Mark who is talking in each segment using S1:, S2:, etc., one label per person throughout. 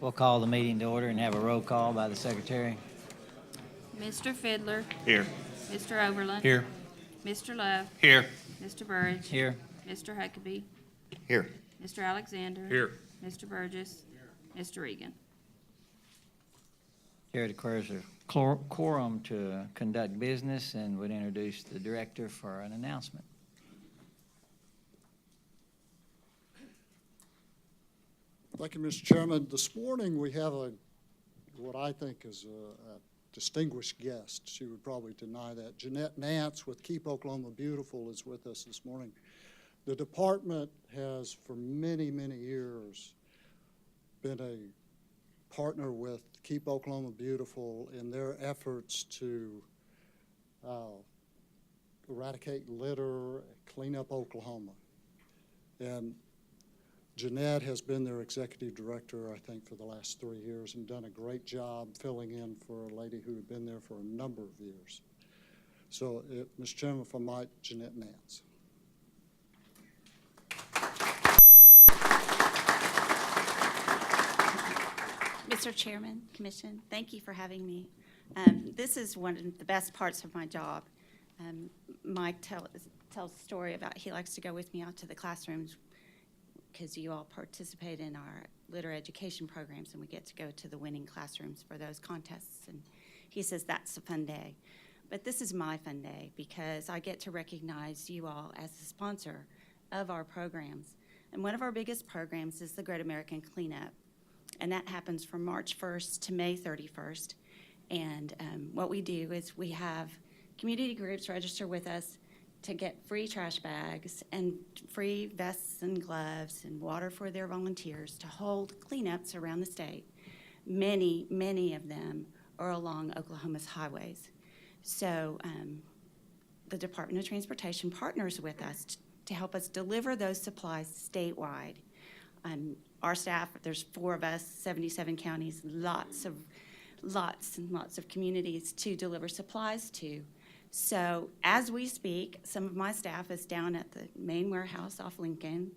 S1: We'll call the meeting to order and have a roll call by the secretary.
S2: Mr. Fiddler.
S3: Here.
S2: Mr. Overland.
S3: Here.
S2: Mr. Love.
S3: Here.
S2: Mr. Burridge.
S1: Here.
S2: Mr. Huckabee.
S3: Here.
S2: Mr. Alexander.
S3: Here.
S2: Mr. Burgess. Mr. Regan.
S1: Chair declares a quorum to conduct business and would introduce the director for an announcement.
S4: Thank you, Mr. Chairman. This morning we have what I think is a distinguished guest. She would probably deny that. Jeanette Nance with Keep Oklahoma Beautiful is with us this morning. The department has for many, many years been a partner with Keep Oklahoma Beautiful in their efforts to eradicate litter, clean up Oklahoma. And Jeanette has been their executive director, I think, for the last 3 years and done a great job filling in for a lady who had been there for a number of years. So, Mr. Chairman, if I might, Jeanette Nance.
S5: Mr. Chairman, Commission, thank you for having me. This is one of the best parts of my job. Mike tells a story about he likes to go with me out to the classrooms because you all participate in our litter education programs and we get to go to the winning classrooms for those contests. And he says that's a fun day. But this is my fun day because I get to recognize you all as the sponsor of our programs. And one of our biggest programs is the Great American Cleanup. And that happens from March 1st to May 31st. And what we do is we have community groups register with us to get free trash bags and free vests and gloves and water for their volunteers to hold cleanups around the state. Many, many of them are along Oklahoma's highways. So the Department of Transportation partners with us to help us deliver those supplies statewide. Our staff, there's 4 of us, 77 counties, lots and lots of communities to deliver supplies to. So as we speak, some of my staff is down at the main warehouse off Lincoln,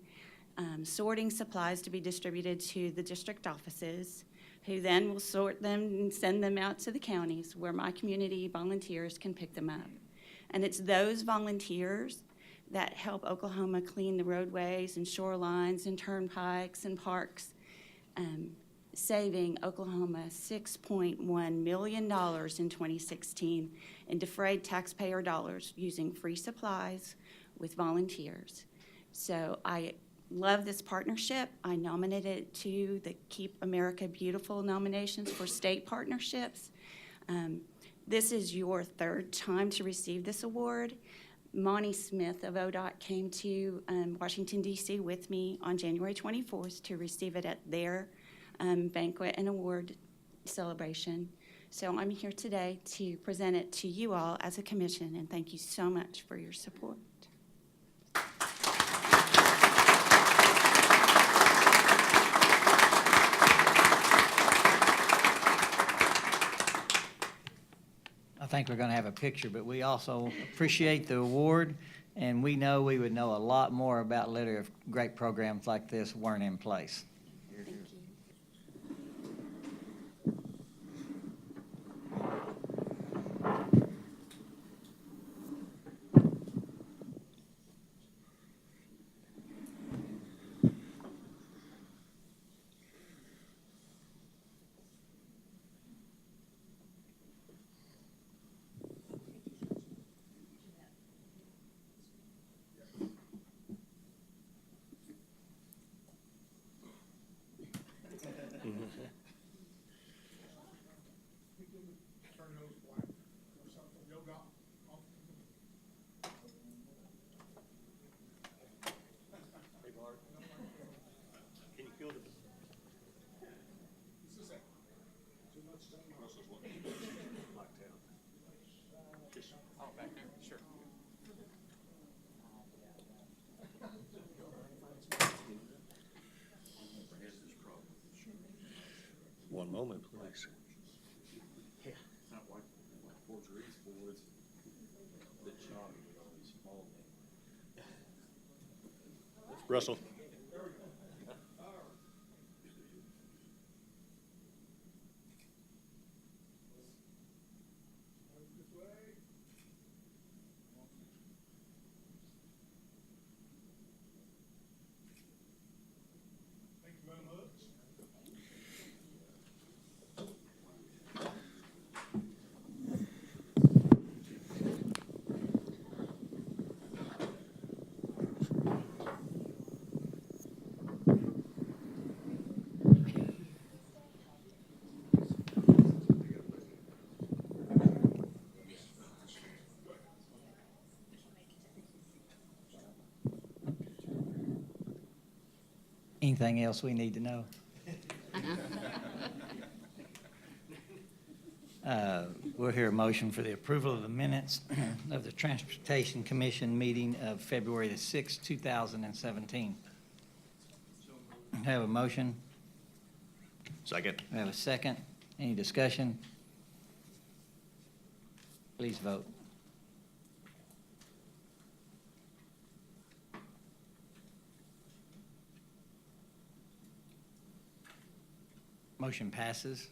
S5: sorting supplies to be distributed to the district offices, who then will sort them and send them out to the counties where my community volunteers can pick them up. And it's those volunteers that help Oklahoma clean the roadways and shorelines and turnpikes and parks, saving Oklahoma $6.1 million in 2016 in defrayed taxpayer dollars using free supplies with volunteers. So I love this partnership. I nominated it to the Keep America Beautiful nominations for state partnerships. This is your 3rd time to receive this award. Monty Smith of ODOT came to Washington, D.C. with me on January 24th to receive it at their banquet and award celebration. So I'm here today to present it to you all as a commission, and thank you so much for your support.
S1: I think we're going to have a picture, but we also appreciate the award, and we know we would know a lot more about litter if great programs like this weren't in place.
S5: Thank you.
S3: One moment, please. Russell.
S1: Anything else we need to know? We'll hear a motion for the approval of the minutes of the Transportation Commission meeting of February the 6th, 2017. Have a motion?
S3: Second.
S1: We have a second. Any discussion? Please vote. Motion passes.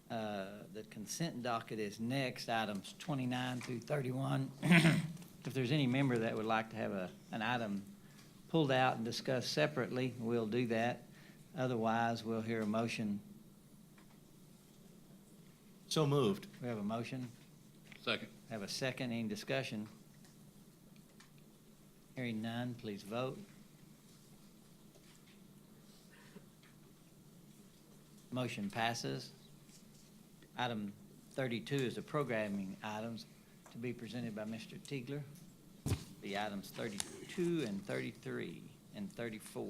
S1: The consent docket is next, items 29 through 31. If there's any member that would like to have an item pulled out and discussed separately, we'll do that. Otherwise, we'll hear a motion.
S3: So moved.
S1: We have a motion.
S6: Second.
S1: Have a second. Any discussion? Hearing none, please vote. Motion passes. Item 32 is the programming items to be presented by Mr. Tiegler. The items 32 and 33 and 34.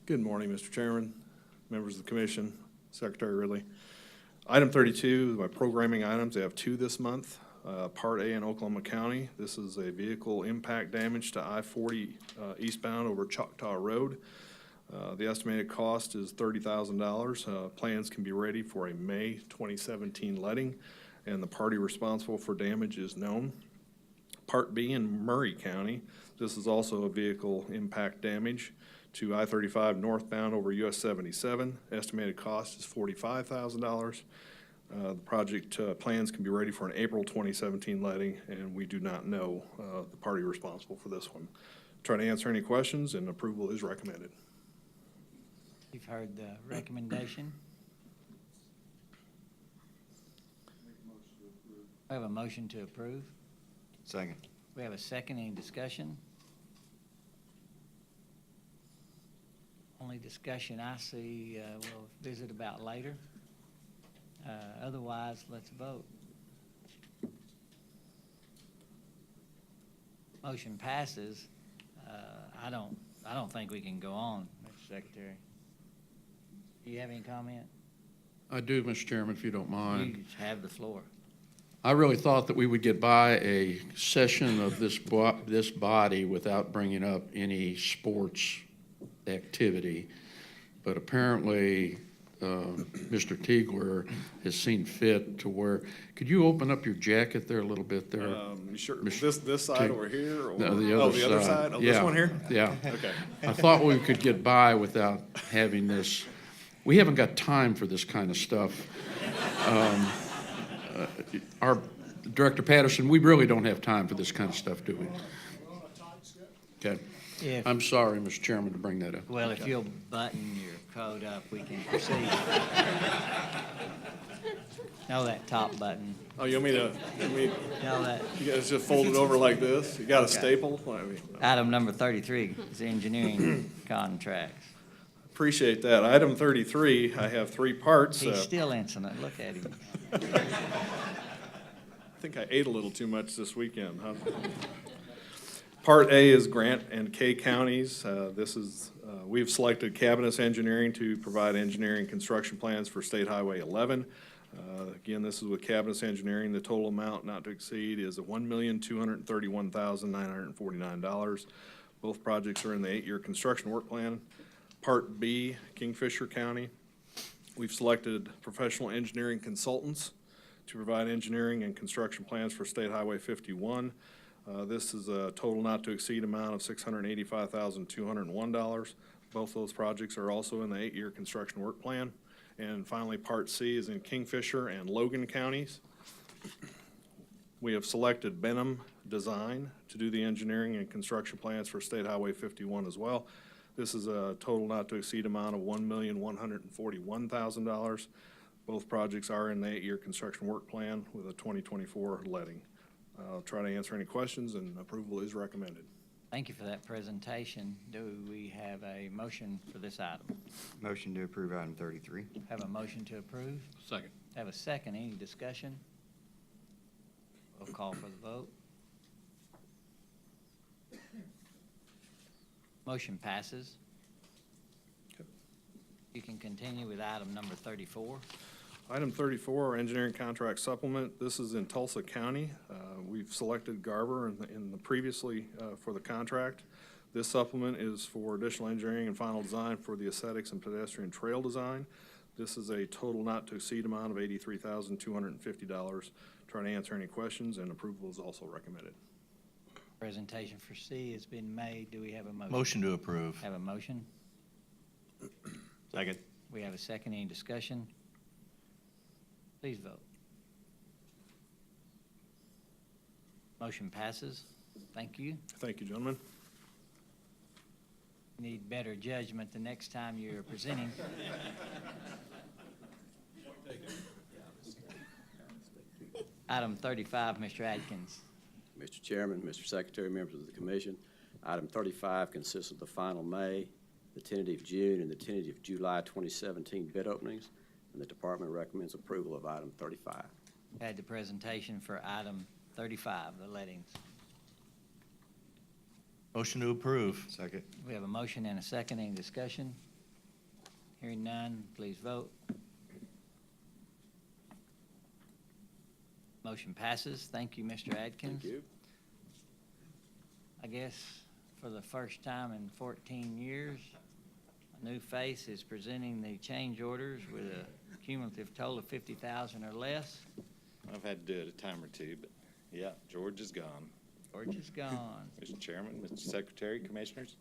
S7: Good morning, Mr. Chairman, members of the commission, Secretary Ridley. Item 32, my programming items, I have two this month. Part A in Oklahoma County. This is a vehicle impact damage to I-40 eastbound over Choctaw Road. The estimated cost is $30,000. Plans can be ready for a May 2017 letting, and the party responsible for damage is known. Part B in Murray County. This is also a vehicle impact damage to I-35 northbound over US 77. Estimated cost is $45,000. The project plans can be ready for an April 2017 letting, and we do not know the party responsible for this one. Try to answer any questions, and approval is recommended.
S1: You've heard the recommendation. We have a motion to approve.
S3: Second.
S1: We have a second. Any discussion? Only discussion I see, we'll visit about later. Otherwise, let's vote. Motion passes. I don't think we can go on, Mr. Secretary. Do you have any comment?
S6: I do, Mr. Chairman, if you don't mind.
S1: You have the floor.
S6: I really thought that we would get by a session of this body without bringing up any sports activity. But apparently, Mr. Tiegler has seen fit to where, could you open up your jacket there a little bit there?
S7: Sure.
S6: Mr.
S7: This side over here? Or?
S6: No, the
S7: Oh,
S6: other
S7: the other
S6: side.
S7: side? Oh,
S6: Yeah.
S7: this one here?
S6: Yeah.
S7: Okay.
S6: I thought we could get by without having this. We haven't got time for this kind of stuff. Our Director Patterson, we really don't have time for this kind of stuff, do we? Okay.
S1: If-
S6: I'm sorry, Mr. Chairman, to bring that up.
S1: Well, if you'll button your coat up, we can proceed. No, that top button.
S7: Oh, you want me to,
S1: No, that.
S7: you guys just fold it over like this? You got a
S1: Okay.
S7: staple? I mean,
S1: Item number 33 is engineering contracts.
S7: appreciate that. Item 33, I have three parts.
S1: He's still insolent. Look at him.
S7: I think I ate a little too much this weekend, huh? Part A is Grant and Kay counties. We've selected Cabinets Engineering to provide engineering construction plans for State Highway 11. Again, this is with Cabinets Engineering. The total amount not to exceed is $1,231,949. Both projects are in the 8-year construction work plan. Part B, Kingfisher County. We've selected professional engineering consultants to provide engineering and construction plans for State Highway 51. This is a total not to exceed amount of $685,201. Both those projects are also in the 8-year construction work plan. And finally, Part C is in Kingfisher and Logan counties. We have selected Benham Design to do the engineering and construction plans for State Highway 51 as well. This is a total not to exceed amount of $1,141,000. Both projects are in the 8-year construction work plan with a 2024 letting. I'll try to answer any questions, and approval is recommended.
S1: Thank you for that presentation. Do we have a motion for this item?
S3: Motion to approve item 33.
S1: Have a motion to approve?
S6: Second.
S1: Have a second. Any discussion? We'll call for the vote. Motion passes. You can continue with item number 34.
S7: Item 34, engineering contract supplement. This is in Tulsa County. We've selected Garver in the previously for the contract. This supplement is for additional engineering and final design for the aesthetics and pedestrian trail design. This is a total not to exceed amount of $83,250. Trying to answer any questions, and approval is also recommended.
S1: Presentation for C has been made. Do we have a motion?
S3: Motion to approve.
S1: Have a motion?
S3: Second.
S1: We have a second. Any discussion? Please vote. Motion passes. Thank you.
S7: Thank you, gentlemen.
S1: Need better judgment the next time you're presenting. Item 35, Mr. Adkins.
S8: Mr. Chairman, Mr. Secretary, members of the commission, item 35 consists of the final May, the tentative June, and the tentative July 2017 bid openings, and the department recommends approval of item 35.
S1: Had the presentation for item 35, the lettings.
S3: Motion to approve. Second.
S1: We have a motion and a second. Any discussion? Hearing none, please vote. Motion passes. Thank you, Mr. Adkins.
S8: Thank you.
S1: I guess for the first time in 14 years, a new face is presenting the change orders with a cumulative total of 50,000 or less.
S9: I've had to do it a time or two, but yeah, George is gone.
S1: George is gone.
S9: Mr. Chairman, Mr. Secretary, Commissioners,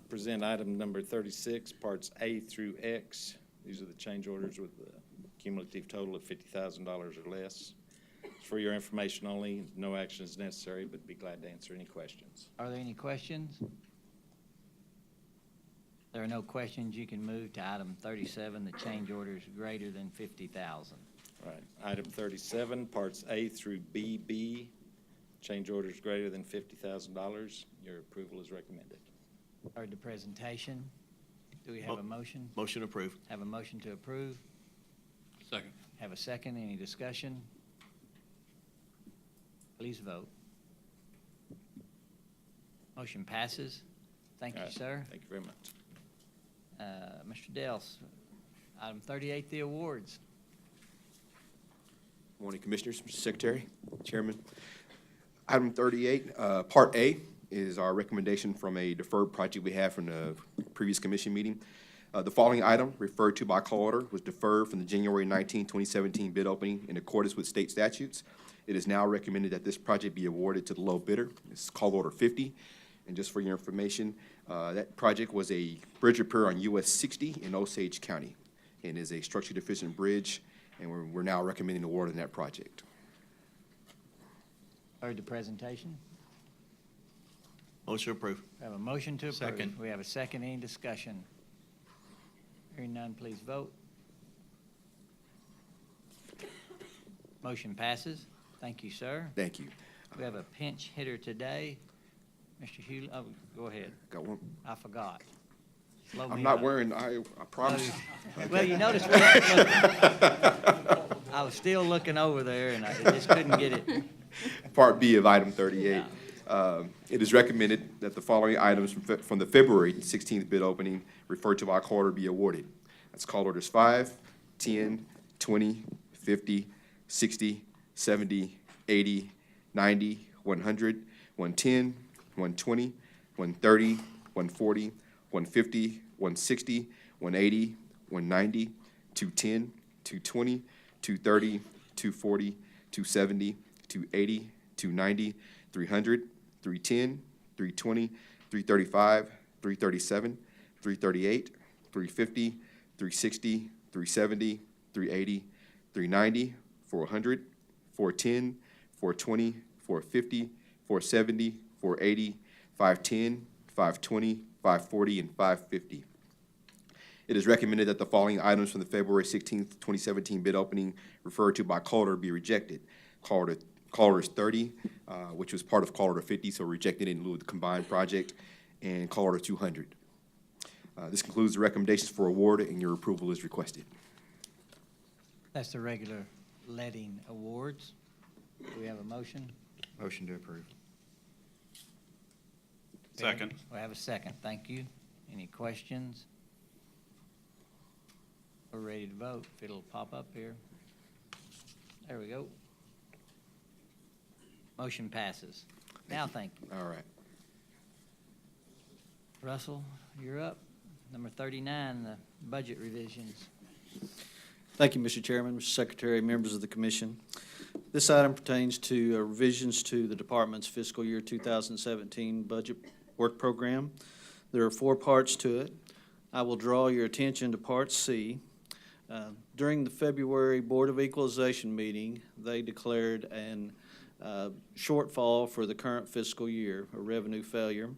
S9: present item number 36, parts A through X. These are the change orders with the cumulative total of $50,000 or less. It's for your information only. No action is necessary, but be glad to answer any questions.
S1: Are there any questions? There are no questions. You can move to item 37, the change orders greater than 50,000.
S9: All right, item 37, parts A through BB, change orders greater than $50,000. Your approval is recommended.
S1: Heard the presentation. Do we have a motion?
S3: Motion approved.
S1: Have a motion to approve?
S6: Second.
S1: Have a second. Any discussion? Please vote. Motion passes. Thank
S9: All
S1: you,
S9: right,
S1: sir.
S9: Thank you very much.
S1: Mr. Dels, item 38, the awards.
S10: Morning, Commissioners, Mr. Secretary, Chairman. Item 38, Part A, is our recommendation from a deferred project we had from the previous commission meeting. The following item, referred to by call order, was deferred from the January 19, 2017 bid opening in accordance with state statutes. It is now recommended that this project be awarded to the low bidder. It's call order 50. And just for your information, that project was a bridge repair on US 60 in Osage County, and is a structurally deficient bridge, and we're now recommending award in that project.
S1: Heard the presentation.
S3: Motion approved.
S1: We have a motion to approve.
S3: Second.
S1: We have a second. Any discussion? Hearing none, please vote. Motion passes. Thank you, sir.
S10: Thank you.
S1: We have a pinch hitter today. Mr. Hewley, oh, go ahead.
S10: Got one.
S1: I forgot. Slow
S10: I'm
S1: me
S10: not
S1: up.
S10: wearing, I promise.
S1: Well, you notice, look, I was still looking over there and I just couldn't get it.
S10: Part B of item 38. It is recommended that the following items from the February 16th bid opening referred to by call order be awarded. That's call orders 5, 10, 20, 50, 60, 70, 80, 90, 100, 110, 120, 130, 140, 150, 160, 180, 190, 210, 220, 230, 240, 270, 280, 290, 300, 310, 320, 335, 337, 338, 350, 360, 370, 380, 390, 400, 410, 420, 450, 470, 480, 510, 520, 540, and 550. It is recommended that the following items from the February 16th, 2017 bid opening referred to by call order be rejected. Call order is 30, which was part of call order 50, so rejected in lieu of the combined project, and call order 200. This concludes the recommendations for award, and your approval is requested.
S1: That's the regular letting awards. Do we have a motion?
S3: Motion to approve. Second.
S1: We have a second. Thank you. Any questions? We're ready to vote. If it'll pop up here. There we go. Motion passes. Now, thank you.
S10: All right.
S1: Russell, you're up. Number 39, the budget revisions.
S11: Thank you, Mr. Chairman, Mr. Secretary, members of the commission. This item pertains to revisions to the department's fiscal year 2017 budget work program. There are 4 parts to it. I will draw your attention to Part C. During the February Board of Equalization meeting, they declared an shortfall for the current fiscal year, a revenue failure,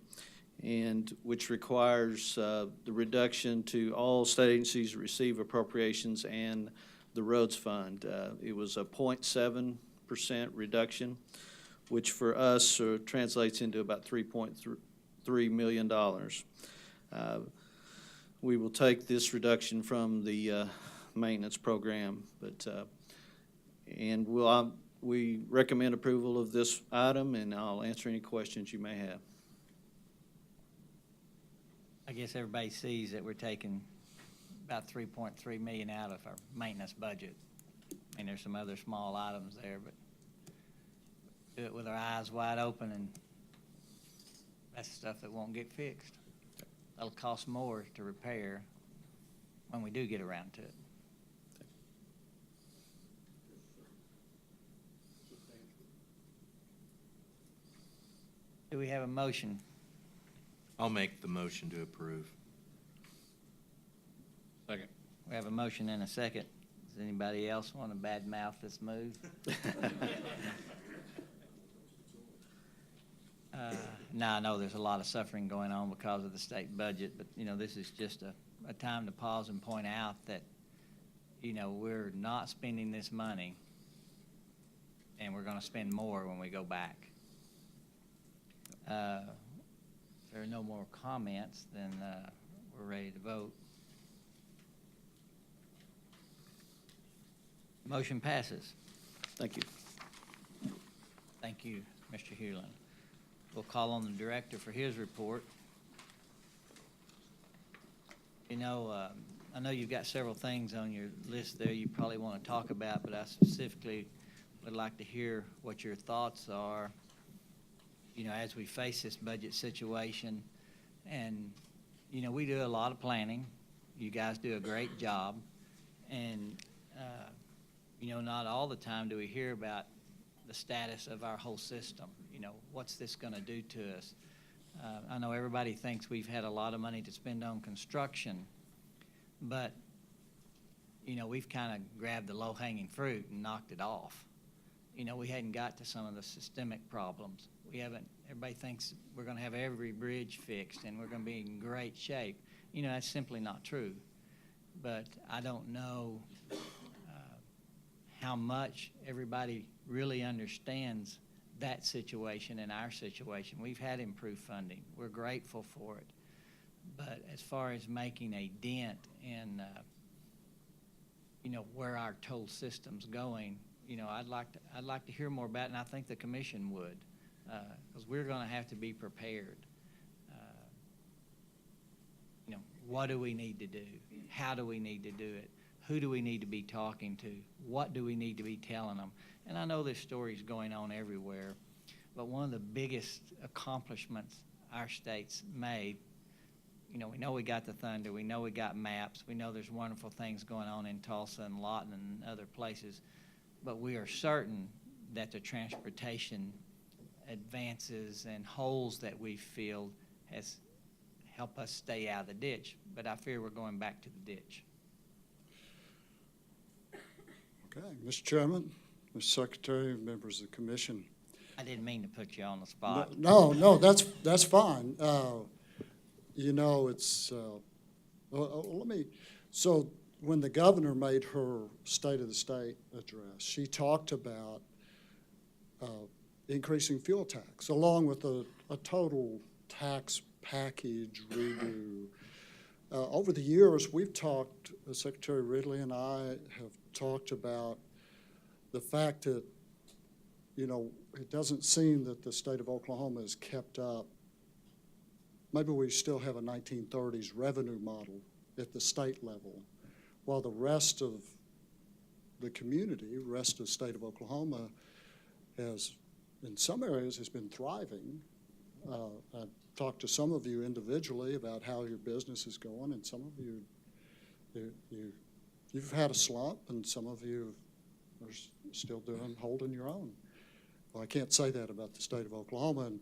S11: and which requires the reduction to all state agencies that receive appropriations and the roads fund. It was a 0.7% reduction, which for us translates into about $3.3 million. We will take this reduction from the maintenance program, but and we recommend approval of this item, and I'll answer any questions you may have.
S1: I guess everybody sees that we're taking about 3.3 million out of our maintenance budget. I mean, there's some other small items there, but do it with our eyes wide open, and that's stuff that won't get fixed. That'll cost more to repair when we do get around to it. Do we have a motion?
S3: I'll make the motion to approve.
S9: Second.
S1: We have a motion and a second. Does anybody else want to badmouth this move? No, I know there's a lot of suffering going on because of the state budget, but, you know, this is just a time to pause and point out that, you know, we're not spending this money, and we're going to spend more when we go back. If there are no more comments, then we're ready to vote. Motion passes.
S11: Thank you.
S1: Thank you, Mr. Hewlin. We'll call on the director for his report. You know, I know you've got several things on your list there you probably want to talk about, but I specifically would like to hear what your thoughts are, you know, as we face this budget situation. And, you know, we do a lot of planning. You guys do a great job. And, you know, not all the time do we hear about the status of our whole system. You know, what's this going to do to us? I know everybody thinks we've had a lot of money to spend on construction, but, you know, we've kind of grabbed the low-hanging fruit and knocked it off. You know, we hadn't got to some of the systemic problems. We haven't, everybody thinks we're going to have every bridge fixed and we're going to be in great shape. You know, that's simply not true. But I don't know how much everybody really understands that situation and our situation. We've had improved funding. We're grateful for it. But as far as making a dent in, you know, where our toll system's going, you know, I'd like to hear more about it, and I think the commission would, because we're going to have to be prepared. You know, what do we need to do? How do we need to do it? Who do we need to be talking to? What do we need to be telling them? And I know there's stories going on everywhere, but one of the biggest accomplishments our state's made, you know we got the Thunder, we know we got maps, we know there's wonderful things going on in Tulsa and Lawton and other places, but we are certain that the transportation advances and holes that we've filled has helped us stay out of the ditch, but I fear we're going back to the ditch.
S4: Okay, Mr. Chairman, Mr. Secretary, members of the commission.
S1: I didn't mean to put you on the spot.
S4: No, that's fine. You know, it's, so when the governor made her State of the State address, she talked about increasing fuel tax, along with a total tax package redo. Over the years, we've talked, Secretary Ridley and I have talked about the fact that, you know, it doesn't seem that the state of Oklahoma has kept up maybe we still have a 1930s revenue model at the state level, while the rest of the community, rest of the state of Oklahoma, has, in some areas, has been thriving. I talked to some of you individually about how your business is going, and some of you've had a slump, and some of you are still holding your own. Well, I can't say that about the state of Oklahoma, and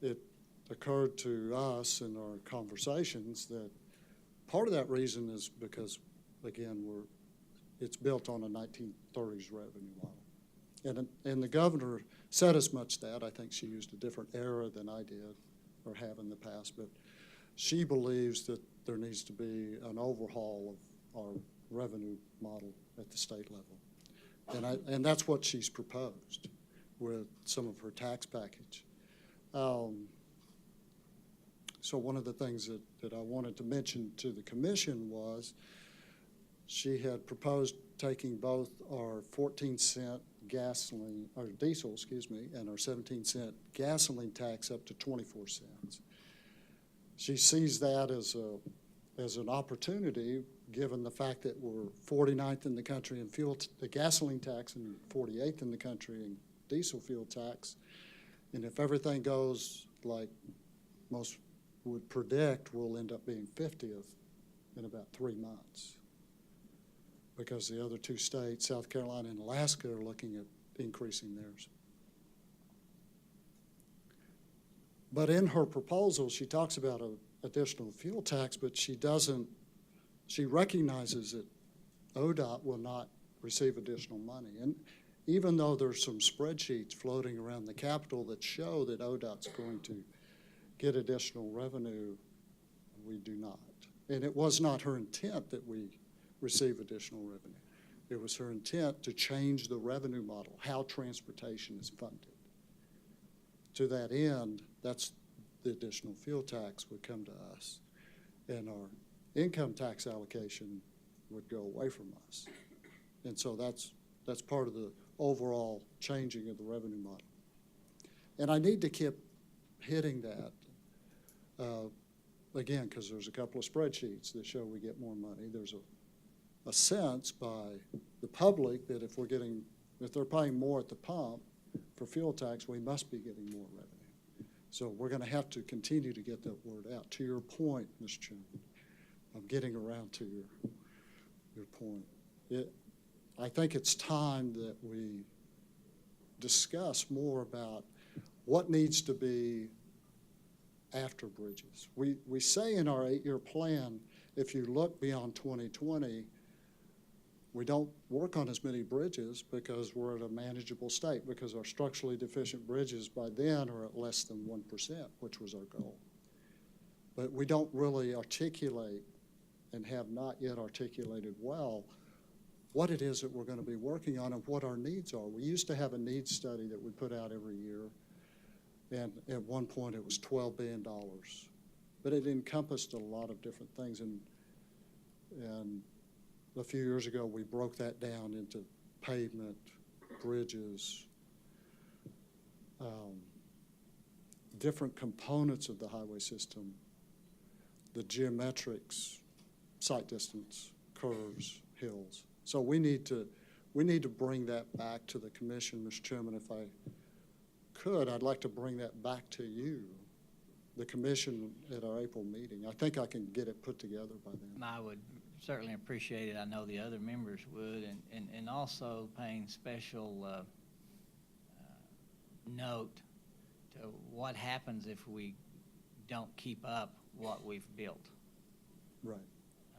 S4: it occurred to us in our conversations that part of that reason is because, again, it's built on a 1930s revenue model. And the governor said as much that. I think she used a different era than I did or have in the past, but she believes that there needs to be an overhaul of our revenue model at the state level. And that's what she's proposed with some of her tax package. So one of the things that I wanted to mention to the commission was she had proposed taking both our 14-cent gasoline, or diesel, and our 17-cent gasoline tax up to 24 cents. She sees that as an opportunity, given the fact that we're 49th in the country in the gasoline tax and 48th in the country in diesel fuel tax. And if everything goes like most would predict, we'll end up being 50th in about 3 months. Because the other two states, South Carolina and Alaska, are looking at increasing theirs. But in her proposal, she talks about an additional fuel tax, but she recognizes that ODOT will not receive additional money. And even though there's some spreadsheets floating around the Capitol that show that ODOT's going to get additional revenue, we do not. And it was not her intent that we receive additional revenue. It was her intent to change the revenue model, how transportation is funded. To that end, that's the additional fuel tax would come to us, and our income tax allocation would go away from us. And so that's part of the overall changing of the revenue model. And I need to keep hitting that, again, because there's a couple of spreadsheets that show we get more money. There's a sense by the public that if they're paying more at the pump for fuel tax, we must be getting more revenue. So we're going to have to continue to get that word out. To your point, Mr. Chairman, I'm getting around to your point. I think it's time that we discuss more about what needs to be after bridges. We say in our 8-year plan, if you look beyond 2020, we don't work on as many bridges because we're at a manageable state, because our structurally deficient bridges by then are at less than 1%, which was our goal. But we don't really articulate, and have not yet articulated well, what it is that we're going to be working on and what our needs are. We used to have a needs study that we put out every year, and at one point it was $12 billion. But it encompassed a lot of different things, and a few years ago we broke that down into pavement, bridges, different components of the highway system, the geometrics, sight distance, curves, hills. So we need to bring that back to the commission, Mr. Chairman. If I could, I'd like to bring that back to you, the commission, at our April meeting. I think I can get it put together by then.
S1: I would certainly appreciate it. I know the other members would, and also paying special note to what happens if we don't keep up what we've built.
S4: Right.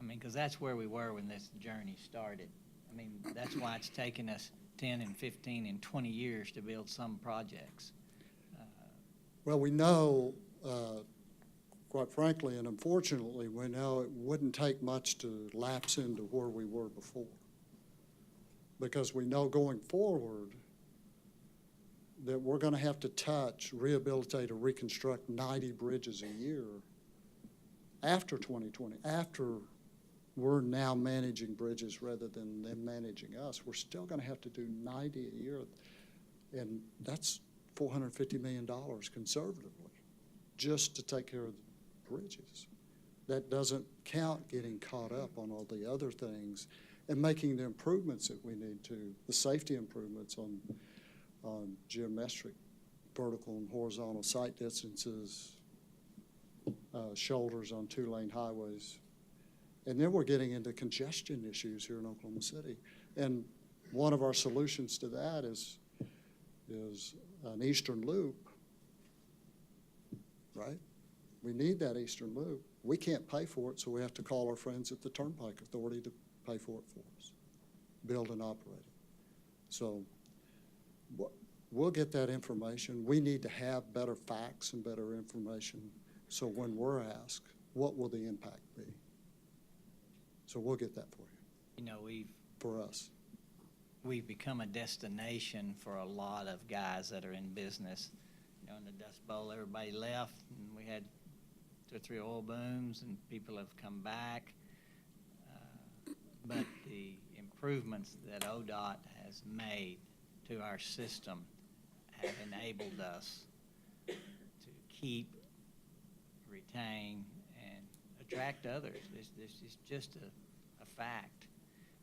S1: I mean, because that's where we were when this journey started. I mean, that's why it's taken us 10 and 15 and 20 years to build some projects.
S4: Well, we know, quite frankly, and unfortunately, we know it wouldn't take much to lapse into where we were before. Because we know going forward that we're going to have to touch, rehabilitate, or reconstruct 90 bridges a year after 2020, after we're now managing bridges rather than them managing us. We're still going to have to do 90 a year, and that's $450 million conservatively, just to take care of bridges. That doesn't count getting caught up on all the other things and making the improvements that we need to, the safety improvements on geometric, vertical and horizontal sight distances, shoulders on two-lane highways. And then we're getting into congestion issues here in Oklahoma City. And one of our solutions to that is an eastern loop, right? We need that eastern loop. We can't pay for it, so we have to call our friends at the Turnpike Authority to pay for it for us, build and operate it. So we'll get that information. We need to have better facts and better information, so when we're asked, what will the impact be? So we'll get that for you,
S1: You know,
S4: for us.
S1: we've become a destination for a lot of guys that are in business. You know, in the Dust Bowl, everybody left, and we had 2 or 3 oil booms, and people have come back. But the improvements that ODOT has made to our system have enabled us to keep, retain, and attract others. This is just a fact.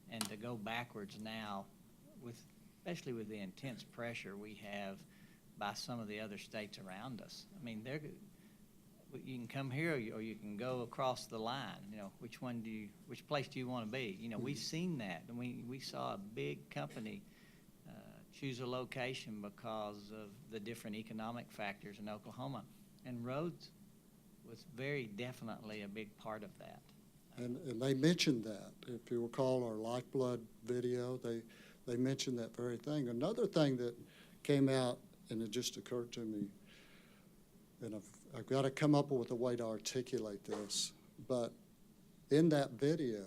S1: And to go backwards now, especially with the intense pressure we have by some of the other states around us. I mean, you can come here or you can go across the line. You know, which place do you want to be? You know, we've seen that, and we saw a big company choose a location because of the different economic factors in Oklahoma, and roads was very definitely a big part of that.
S4: And they mentioned that. If you recall our Lifeblood video, they mentioned that very thing. Another thing that came out, and it just occurred to me, and I've got to come up with a way to articulate this, but in that video,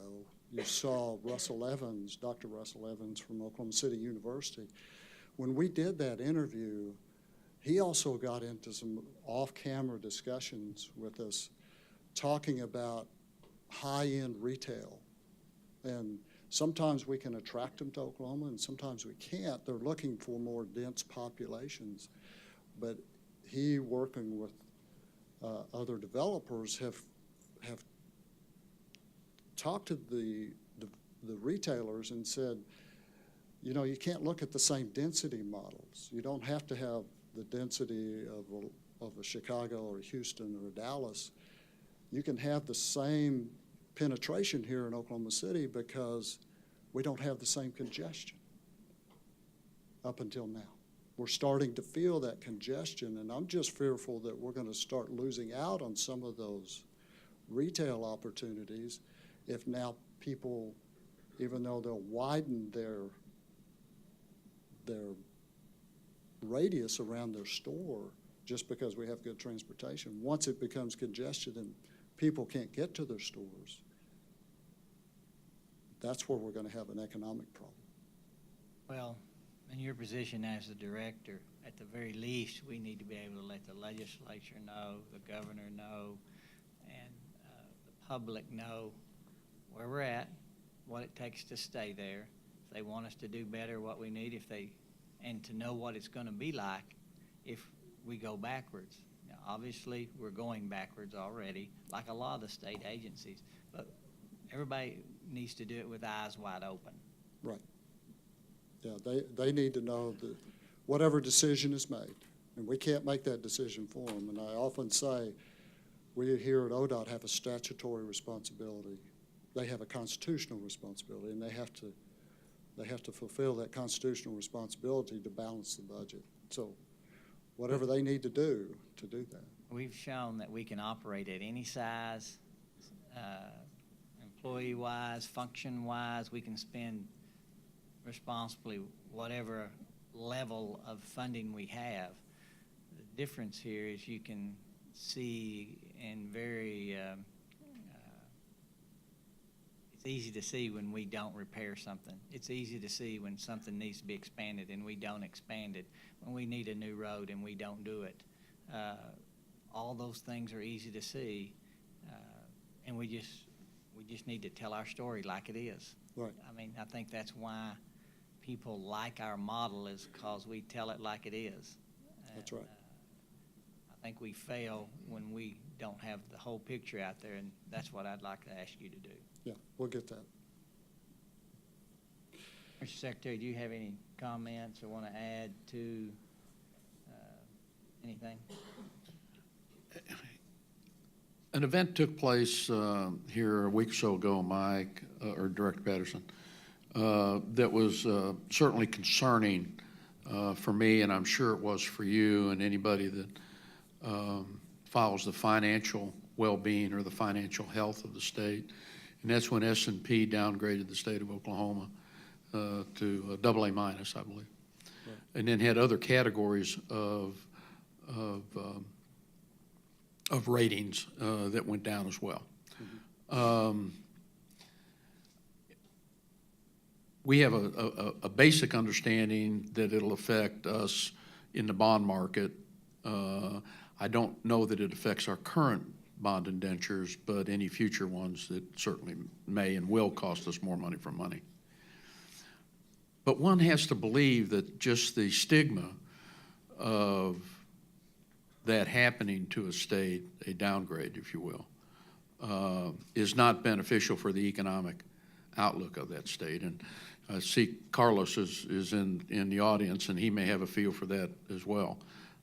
S4: you saw Russell Evans, Dr. Russell Evans from Oklahoma City University. When we did that interview, he also got into some off-camera discussions with us, talking about high-end retail. And sometimes we can attract them to Oklahoma, and sometimes we can't. They're looking for more dense populations. But he, working with other developers, have talked to the retailers and said, you know, you can't look at the same density models. You don't have to have the density of a Chicago or a Houston or a Dallas. You can have the same penetration here in Oklahoma City because we don't have the same congestion up until now. We're starting to feel that congestion, and I'm just fearful that we're going to start losing out on some of those retail opportunities if now people, even though they'll widen their radius around their store just because we have good transportation, once it becomes congested and people can't get to their stores, that's where we're going to have an economic problem.
S1: Well, in your position as the director, at the very least, we need to be able to let the legislature know, the governor know, and the public know where we're at, what it takes to stay there. If they want us to do better, what we need, and to know what it's going to be like if we go backwards. Now, obviously, we're going backwards already, like a lot of the state agencies, but everybody needs to do it with eyes wide open.
S4: Right. Yeah, they need to know that whatever decision is made, and we can't make that decision for them. And I often say, we here at ODOT have a statutory responsibility. They have a constitutional responsibility, and they have to fulfill that constitutional responsibility to balance the budget. So whatever they need to do that.
S1: We've shown that we can operate at any size, employee-wise, function-wise. We can spend responsibly whatever level of funding we have. The difference here is you can see in very it's easy to see when we don't repair something. It's easy to see when something needs to be expanded and we don't expand it, when we need a new road and we don't do it. All those things are easy to see, and we just need to tell our story like it is.
S4: Right.
S1: I mean, I think that's why people like our model, is because we tell it like it is.
S4: That's right.
S1: I think we fail when we don't have the whole picture out there, and that's what I'd like to ask you to do.
S4: Yeah, we'll get that.
S1: Mr. Secretary, do you have any comments or want to add to anything?
S6: An event took place here a week or so ago, Mike, or Director Patterson, that was certainly concerning for me, and I'm sure it was for you and anybody that follows the financial well-being or the financial health of the state. And that's when S&P downgraded the state of Oklahoma to AA minus, I believe.
S4: Right.
S6: And then had other categories of ratings that went down as well. We have a basic understanding that it'll affect us in the bond market. I don't know that it affects our current bond indentures, but any future ones that certainly may and will cost us more money for money. But one has to believe that just the stigma of that happening to a state, a downgrade, if you will, is not beneficial for the economic outlook of that state. And I see Carlos is in the audience, and he may have a feel for that as well.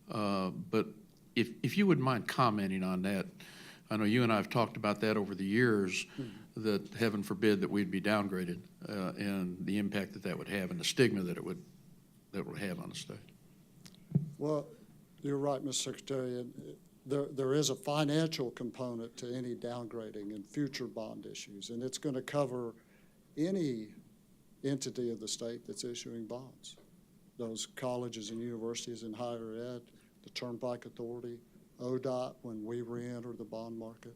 S6: But if you wouldn't mind commenting on that, I know you and I have talked about that over the years, that heaven forbid that we'd be downgraded, and the impact that would have and the stigma that it would have on the state.
S4: Well, you're right, Mr. Secretary. And there is a financial component to any downgrading and future bond issues, and it's going to cover any entity of the state that's issuing bonds. Those colleges and universities in higher ed, the Turnpike Authority, ODOT when we re-enter the bond market.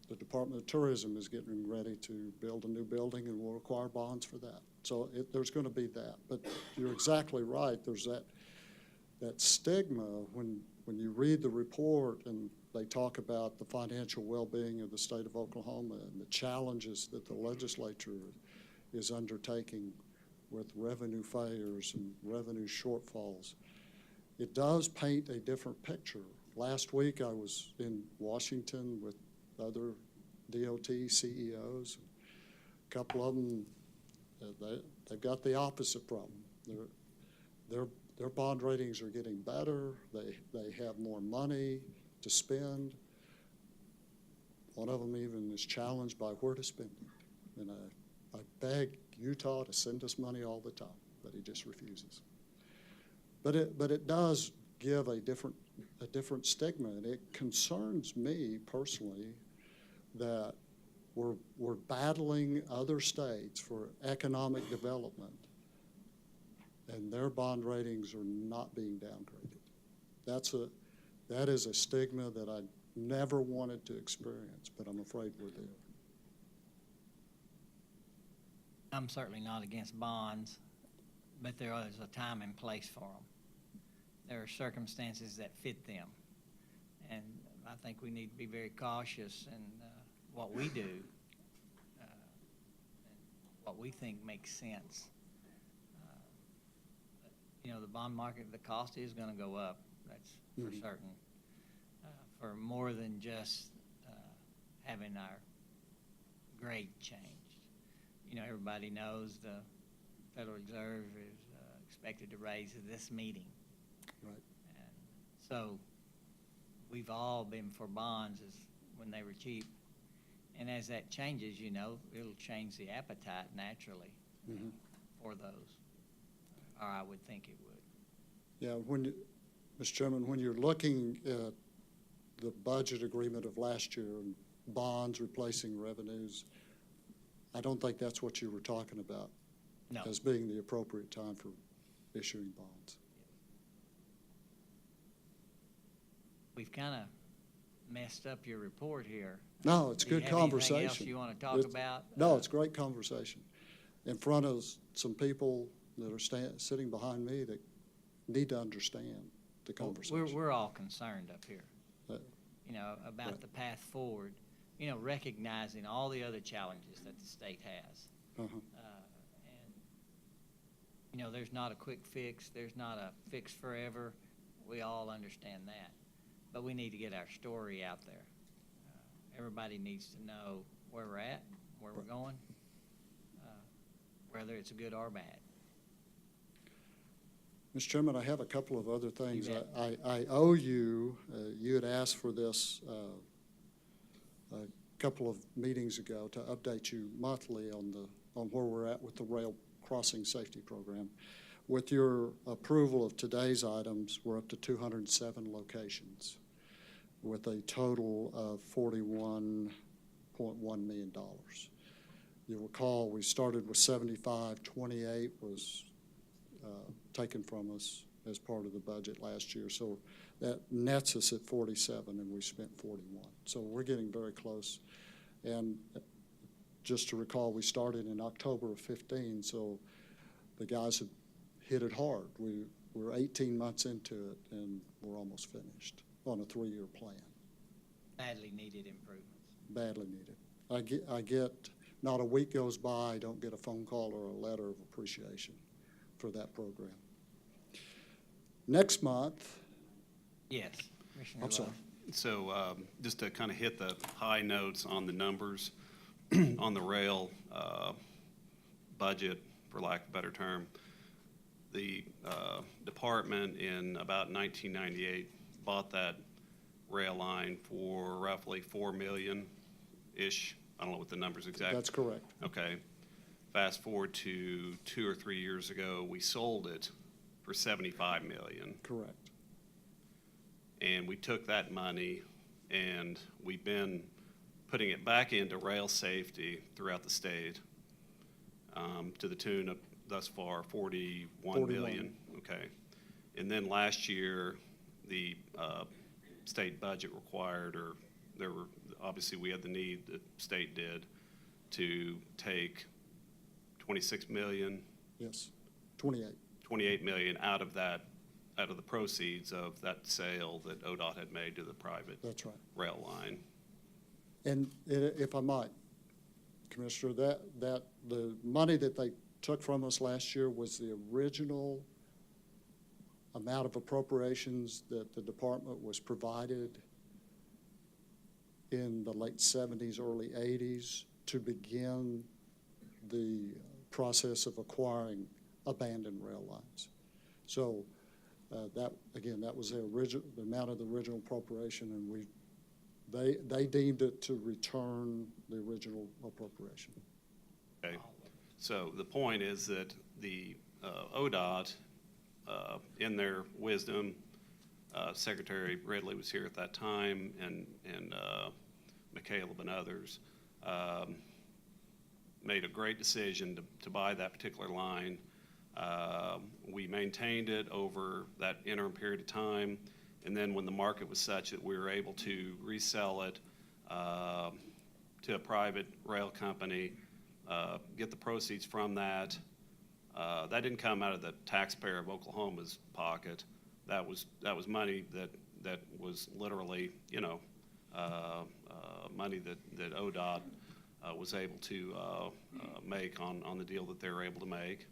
S4: The Department of Tourism is getting ready to build a new building and will require bonds for that. So there's going to be that. But you're exactly right. There's that stigma when you read the report and they talk about the financial well-being of the state of Oklahoma and the challenges that the legislature is undertaking with revenue failures and revenue shortfalls. It does paint a different picture. Last week I was in Washington with other DOT CEOs. A couple of them, they've got the opposite problem. Their bond ratings are getting better. They have more money to spend. One of them even is challenged by where to spend it. And I beg Utah to send us money all the time, but he just refuses. But it does give a different stigma, and it concerns me personally that we're battling other states for economic development, and their bond ratings are not being downgraded. That is a stigma that I never wanted to experience, but I'm afraid we're there.
S1: I'm certainly not against bonds, but there is a time and place for them. There are circumstances that fit them. And I think we need to be very cautious in what we do, and what we think makes sense. You know, the bond market, the cost is going to go up. That's for certain. For more than just having our grade changed. You know, everybody knows the Federal Reserve is expected to raise at this meeting.
S4: Right.
S1: And so we've all been for bonds as when they were cheap. And as that changes, you know, it'll change the appetite naturally for those. Or I would think it would.
S4: Yeah, Mr. Chairman, when you're looking at the budget agreement of last year and bonds replacing revenues, I don't think that's what you were talking about as being the appropriate time for issuing bonds.
S1: We've kind of messed up your report here.
S4: No, it's
S1: Do you
S4: good
S1: have
S4: conversation.
S1: anything else you want to talk about?
S4: No, it's great conversation. In front of some people that are sitting behind me that need to understand the conversation.
S1: We're all concerned up here,
S4: Uh,
S1: you know, about
S4: Right.
S1: the path forward, you know, recognizing all the other challenges that the state has.
S4: Uh-huh.
S1: And, you know, there's not a quick fix. There's not a fix forever. We all understand that. but we need to get our story out there. Everybody needs to know where we're at, where we're going, whether it's good or bad.
S4: Mr. Chairman, I have a couple of other things.
S1: bet.
S4: I owe you, you had asked for this a couple of meetings ago to update you monthly on where we're at with the rail crossing safety program. With your approval of today's items, we're up to 207 locations with a total of $41.1 million. You'll recall we started with 75, 28 was taken from us as part of the budget last year. So that nets us at 47, and we spent 41. So we're getting very close. And just to recall, we started in October of 15, so the guys have hit it hard. We're 18 months into it, and we're almost finished on a 3-year plan.
S1: Badly needed improvements.
S4: Badly needed. I get, not a week goes by, I don't get a phone call or a letter of appreciation for that program. Next month,
S1: Yes. Commissioner
S4: I'm sorry.
S1: Love.
S12: So just to kind of hit the high notes on the numbers on the rail budget, for lack of a better term, the department in about 1998 bought that rail line for roughly $4 million-ish. I don't know what the numbers exactly.
S4: That's correct.
S12: Okay. Fast forward to 2 or 3 years ago, we sold it for $75 million.
S4: Correct.
S12: And we took that money and we've been putting it back into rail safety throughout the state to the tune of thus far 41 million. Okay. And then last year, the state budget required, or there were, obviously we had the need, the state did, to take 26 million,
S4: Yes, 28.
S12: 28 million out of that, out of the proceeds of that sale that ODOT had made to the private
S4: That's right.
S12: rail line.
S4: And if I might, Commissioner, that the money that they took from us last year was the original amount of appropriations that the department was provided in the late 70s, early 80s to begin the process of acquiring abandoned rail lines. So that, again, that was the amount of the original appropriation, and they deemed it to return the original appropriation.
S12: Okay. So the point is that the ODOT, in their wisdom, Secretary Ridley was here at that time, and McCaleb and others, made a great decision to buy that particular line. We maintained it over that interim period of time, and then when the market was such that we were able to resell it to a private rail company, get the proceeds from that. That didn't come out of the taxpayer of Oklahoma's pocket. That was money that was literally, money that ODOT was able to make on the deal that they were able to make.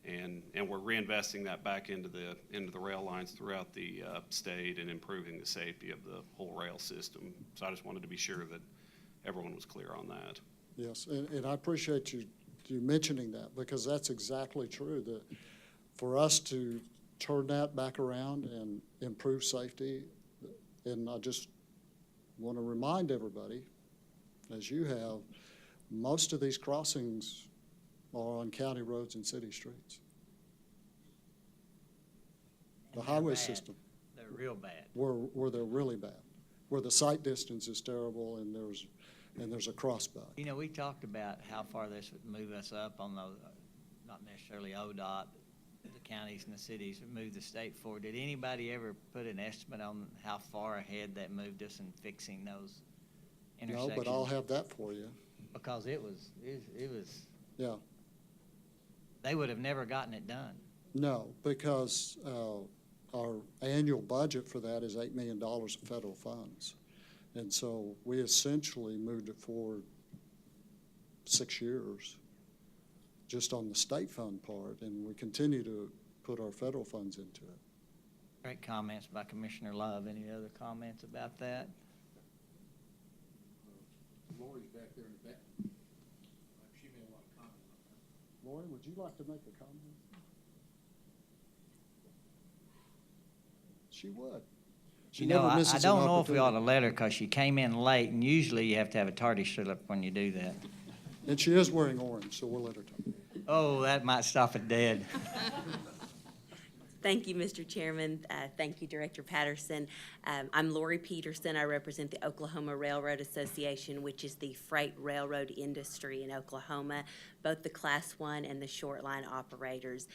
S12: And we're reinvesting that back into the rail lines throughout the state and improving the safety of the whole rail system. So I just wanted to be sure that everyone was clear on that.
S4: Yes, and I appreciate you mentioning that, because that's exactly true. That for us to turn that back around and improve safety, and I just want to remind everybody, as you have, most of these crossings are on county roads and city streets. The
S1: And they're
S4: highway
S1: bad.
S4: system,
S1: They're real bad.
S4: where they're really bad, where the sight distance is terrible and there's a crossbuck.
S1: You know, we talked about how far this would move us up on the, not necessarily ODOT, but the counties and the cities would move the state forward. Did anybody ever put an estimate on how far ahead that moved us in fixing those
S4: No,
S1: intersections?
S4: but I'll have that for you.
S1: Because it was,
S4: Yeah.
S1: they would have never gotten it done.
S4: No, because our annual budget for that is $8 million of federal funds. And so we essentially moved it forward 6 years just on the state fund part, and we continue to put our federal funds into it.
S1: Great comments by Commissioner Love. Any other comments about that?
S6: Lori's back there in the back. She may want to comment on that.
S4: Lori, would you like to make a comment? She would. She
S1: You know,
S4: never
S1: I
S4: misses an
S1: don't know if we ought to
S4: opportunity.
S1: let her, because she came in late, and usually you have to have a tardy slip when you do that.
S4: And she is wearing orange, so we'll let her talk.
S1: Oh, that might stop it dead.
S13: Thank you, Mr. Chairman. Thank you, Director Patterson. I'm Lori Peterson. I represent the Oklahoma Railroad Association, which is the freight railroad industry in Oklahoma, both the Class 1 and the short line operators.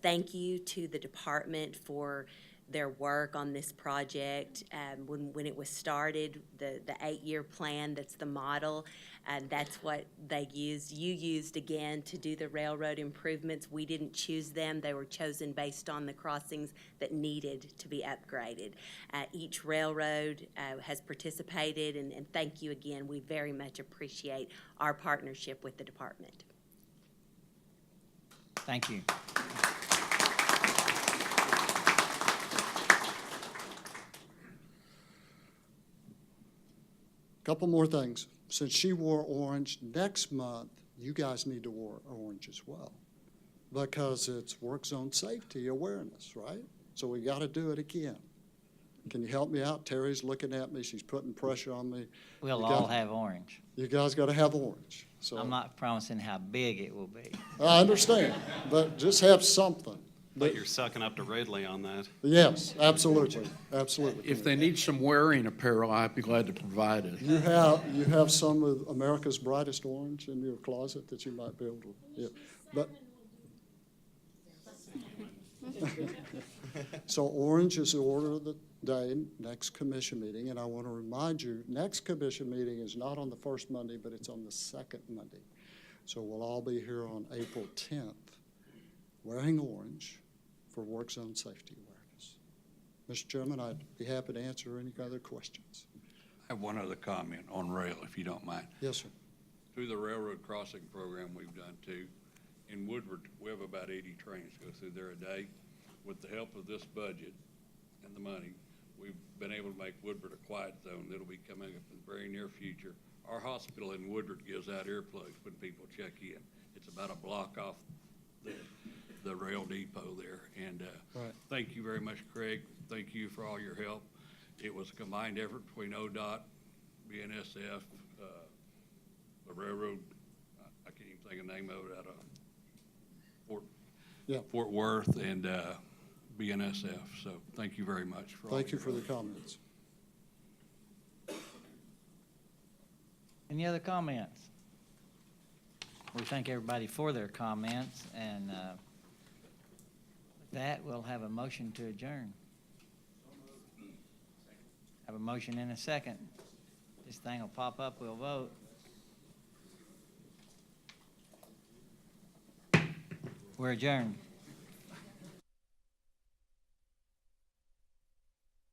S13: Thank you to the department for their work on this project. When it was started, the 8-year plan, that's the model, and that's what they used. You used again to do the railroad improvements. We didn't choose them. They were chosen based on the crossings that needed to be upgraded. Each railroad has participated, and thank you again. We very much appreciate our partnership with the department.
S1: Thank you.
S4: Couple more things. Since she wore orange, next month, you guys need to wear orange as well, because it's work zone safety awareness, right? So we got to do it again. Can you help me out? Terry's looking at me. She's putting pressure on me.
S1: We'll
S4: You
S1: all
S4: got-
S1: have orange.
S4: You guys got to have orange. So
S1: I'm not promising how big it will be.
S4: I understand, but just have something.
S12: But you're sucking up to Ridley on that.
S4: Yes, absolutely, absolutely.
S6: If they need some wearing apparel, I'd be glad to provide it.
S4: You have some of America's brightest orange in your closet that you might be able to, yeah. But, so orange is the order of the day, next commission meeting, and I want to remind you, next commission meeting is not on the first Monday, but it's on the second Monday. So we'll all be here on April 10th, wearing orange for work zone safety awareness. Mr. Chairman, I'd be happy to answer any other questions.
S14: I have one other comment on rail, if you don't mind.
S4: Yes, sir.
S14: Through the railroad crossing program we've done too, in Woodward, we have about 80 trains go through there a day. With the help of this budget and the money, we've been able to make Woodward a quiet zone that'll be coming up in the very near future. Our hospital in Woodward gives out earplugs when people check in. It's about a block off the rail depot there. And
S4: Right.
S14: thank you very much, Craig. Thank you for all your help. It was a combined effort between ODOT, BNSF, the railroad, I can't even think of the name of it, out of Fort Worth, and BNSF. So thank you very much for all
S4: Thank you
S14: your
S4: for the
S14: help.
S4: comments.
S1: Any other comments? We thank everybody for their comments, and with that, we'll have a motion to adjourn. Have a motion in a second. This thing will pop up, we'll vote. We're adjourned.